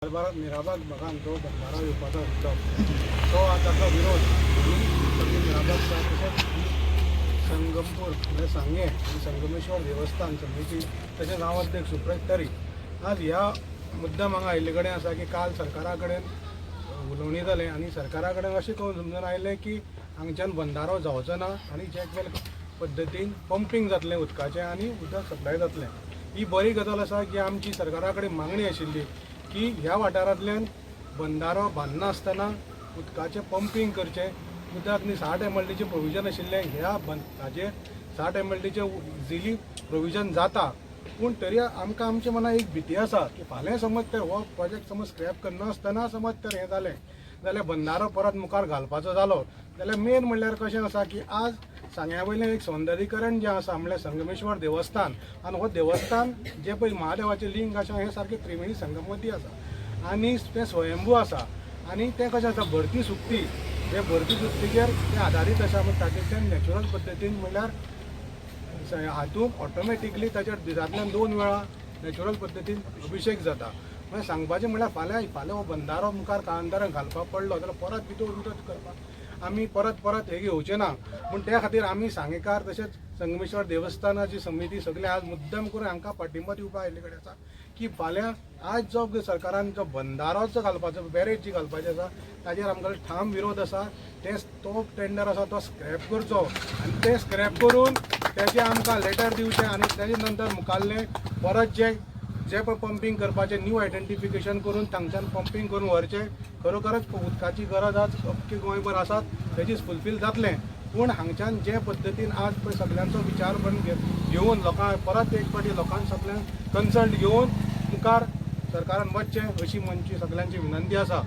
कारभारात मिराबाद भागात जो बंधारा येवपाचो उरलो तो ताचो विरोध मिराबादचा तशेंच संगमपूर म्हणजे सांगे आणि संगमेश्वर देवस्थान समिती तशेंच हांव अध्यक्ष सुप्रेत तरी आज ह्या मुद्दम हांगा आयिल्ले कडेन आसा की काल सरकारा कडेन उलोवणी जालें आनी सरकारा कडेन अशें करून समजून आयलें की हांगच्यान बंधारो जावचो ना आनी जे पद्दतीन पंपींग जातलें उदकाचें आनी उदक सप्लाय जातलें। ही बरी गजाल आसा की आमची सरकारा कडेन मागणी आशिल्ली की ह्या वाठारांतल्यान बंधारो बांदना आसतना उदकाचें पंपींग करचें, उदक न्ही 60 MLDचें प्रोविजन आशिल्लें ह्या हाचेर 60 MLDचें इजिली प्रोविजन जाता, पूण तरी आमकां आमच्या मनात एक भिती आसा की फाल्यां समज तर हो प्रोजेक्ट समज स्क्रॅप करनासतना समज तर हें जालें जाल्यार बंधारो परत मुखार घालपाचो जालो जाल्यार मेन म्हणल्यार कशें आसा की आज सांग्या वयलें एक सौंदर्यीकरण जें आसा म्हणल्यार संगमेश्वर देवस्थान आनी हो देवस्थान जें पळय महादेवाचें लिंग आसा हें सारकें त्रिवेणी संगमवती आसा आनी तें स्वयंभू आसा आनी तें कशें आसा भरती सुकती हे भरती सुकतीचेर तें आदारीत आसा ताचेर नॅचरल पद्दतीन म्हणल्यार हातूंत ऑटोमॅटिकली ताचेर दिसांतल्यान 2 वेळा नॅचरल पद्दतीन अभिशेक जाता। म्हणजे सांगपाचें म्हणल्यार फाल्यां हो बंधारो मुखार काळांतरान घालपाक पडलो जाल्यार परत भितर उदक करपाक आमी परत हे घेवचें ना। पूण त्या खातीर आमी सांगेकार तशेंच संगमेश्वर देवस्थानाची समिती सगळे आज मुद्दम करून हांकां पाठिंबा दिवपाक आयिल्ले कडेन आसा की फाल्यां आज जो सरकारान जो बंधारोचो घालपाचो बॅरेज जी घालपाची आसा ताचेर आमकां ठाम विरोध आसा। तो टेंडर आसा तो स्क्रॅप करचो आनी ते स्क्रॅप करून तेजे आमकां लेटर दिवचें आनी तेजे नंतर मुखाल्लें परत जे पळय पंपींग करपाचें न्यू आयडेंटिफिकेशन करून तांच्यान पंपींग करून व्हरचें। खरोखरच उदकाची गरज आज अख्खे गोंयभर आसात तेजीच फुलफील जातलें, पूण हांगच्यान जे पद्दतीन आज पळय सगळ्यांचो विचार घेवन लोकां परत एक फावटी लोकांक सगळ्यांक कन्सल्ट घेवन मुखार सरकारान वचचें अशी आमची सगळ्यांची विनंती आसा।